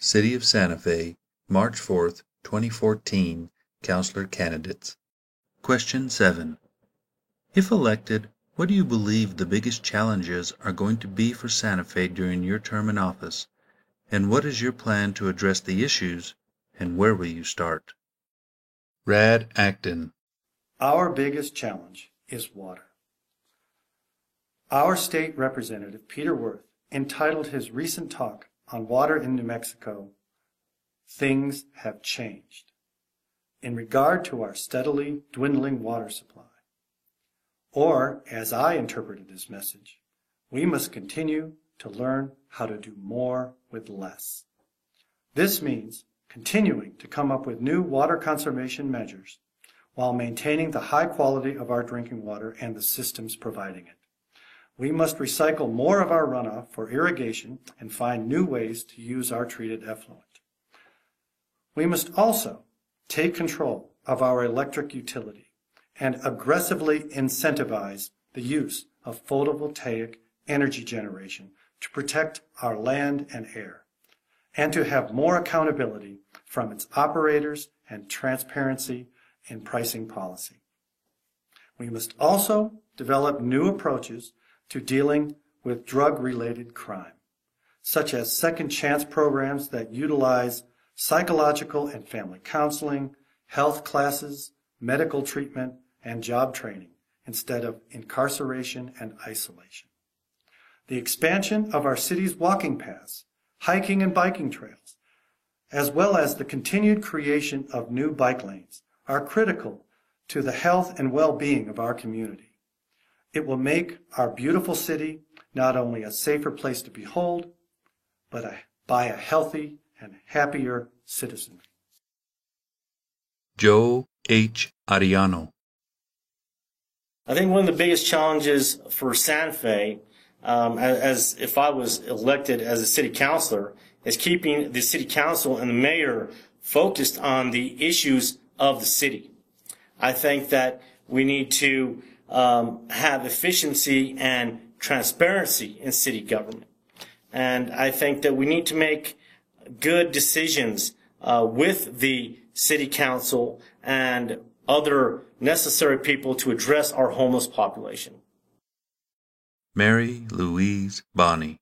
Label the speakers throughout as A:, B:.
A: City of Santa Fe, March 4th, 2014, Counselor Candidates. Question 7. If elected, what do you believe the biggest challenges are going to be for Santa Fe during your term in office, and what is your plan to address the issues, and where will you start? Rad Acton.
B: Our biggest challenge is water. Our state representative, Peter Wirth, entitled his recent talk on water in New Mexico, "Things Have Changed," in regard to our steadily dwindling water supply. Or, as I interpreted his message, we must continue to learn how to do more with less. This means continuing to come up with new water conservation measures while maintaining the high quality of our drinking water and the systems providing it. We must recycle more of our runoff for irrigation and find new ways to use our treated effluent. We must also take control of our electric utility and aggressively incentivize the use of photovoltaic energy generation to protect our land and air, and to have more accountability from its operators and transparency in pricing policy. We must also develop new approaches to dealing with drug-related crime, such as second chance programs that utilize psychological and family counseling, health classes, medical treatment, and job training instead of incarceration and isolation. The expansion of our city's walking paths, hiking and biking trails, as well as the continued creation of new bike lanes, are critical to the health and well-being of our community. It will make our beautiful city not only a safer place to behold, but by a healthy and happier citizenry.
A: Joe H. Ariano.
C: I think one of the biggest challenges for Santa Fe, as if I was elected as a city councilor, is keeping the city council and the mayor focused on the issues of the city. I think that we need to have efficiency and transparency in city government. And I think that we need to make good decisions with the city council and other necessary people to address our homeless population.
A: Mary Louise Bonney.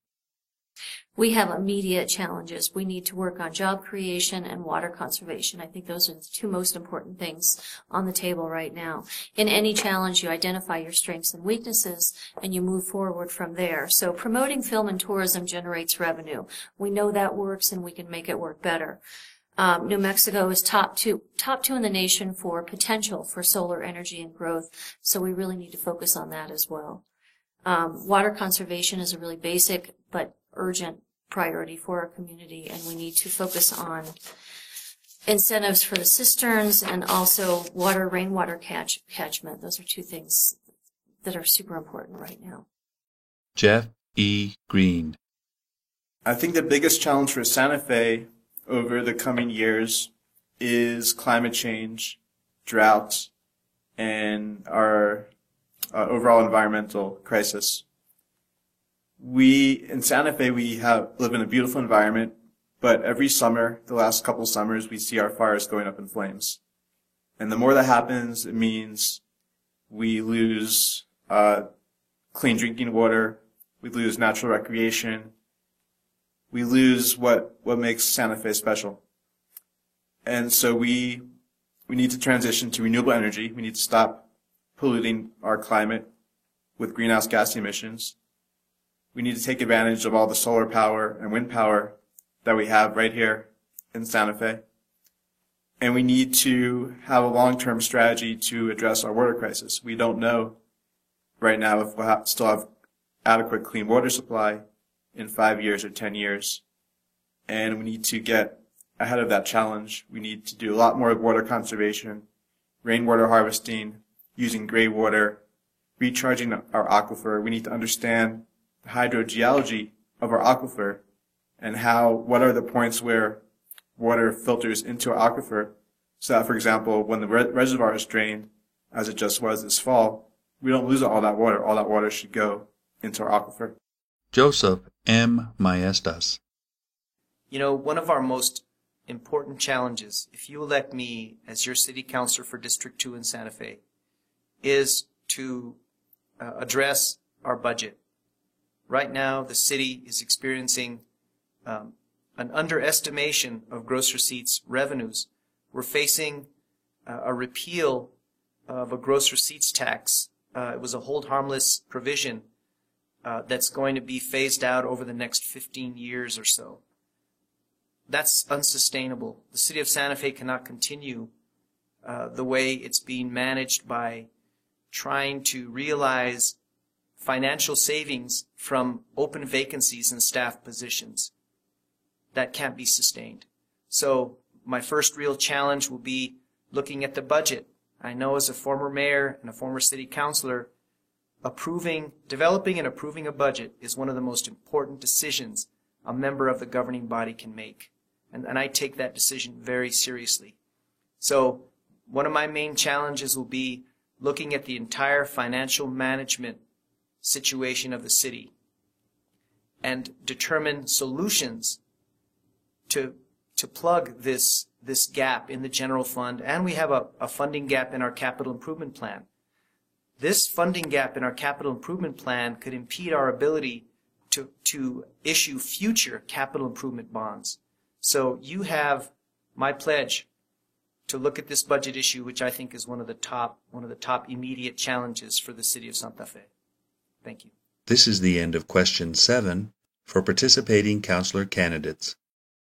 D: We have immediate challenges. We need to work on job creation and water conservation. I think those are the two most important things on the table right now. In any challenge, you identify your strengths and weaknesses, and you move forward from there. So promoting film and tourism generates revenue. We know that works, and we can make it work better. New Mexico is top two in the nation for potential for solar energy and growth, so we really need to focus on that as well. Water conservation is a really basic but urgent priority for our community, and we need to focus on incentives for the cisterns and also rainwater catchment. Those are two things that are super important right now.
A: Jeff E. Green.
E: I think the biggest challenge for Santa Fe over the coming years is climate change, drought, and our overall environmental crisis. In Santa Fe, we live in a beautiful environment, but every summer, the last couple summers, we see our forests going up in flames. And the more that happens, it means we lose clean drinking water, we lose natural recreation, we lose what makes Santa Fe special. And so we need to transition to renewable energy. We need to stop polluting our climate with greenhouse gas emissions. We need to take advantage of all the solar power and wind power that we have right here in Santa Fe. And we need to have a long-term strategy to address our water crisis. We don't know right now if we'll still have adequate clean water supply in 5 years or 10 years. And we need to get ahead of that challenge. We need to do a lot more water conservation, rainwater harvesting, using gray water, recharging our aquifer. We need to understand the hydrogeology of our aquifer and what are the points where water filters into our aquifer so that, for example, when the reservoir is drained, as it just was this fall, we don't lose all that water. All that water should go into our aquifer.
A: Joseph M. Maestas.
F: One of our most important challenges, if you elect me as your city councilor for District 2 in Santa Fe, is to address our budget. Right now, the city is experiencing an underestimation of gross receipts revenues. We're facing a repeal of a gross receipts tax. It was a hold harmless provision that's going to be phased out over the next 15 years or so. That's unsustainable. The city of Santa Fe cannot continue the way it's being managed by trying to realize financial savings from open vacancies in staff positions. That can't be sustained. So my first real challenge will be looking at the budget. I know as a former mayor and a former city councilor, developing and approving a budget is one of the most important decisions a member of the governing body can make. And I take that decision very seriously. So one of my main challenges will be looking at the entire financial management situation of the city and determine solutions to plug this gap in the general fund. And we have a funding gap in our capital improvement plan. This funding gap in our capital improvement plan could impede our ability to issue future capital improvement bonds. So you have my pledge to look at this budget issue, which I think is one of the top immediate challenges for the city of Santa Fe. Thank you.
A: This is the end of question 7 for participating councilor candidates.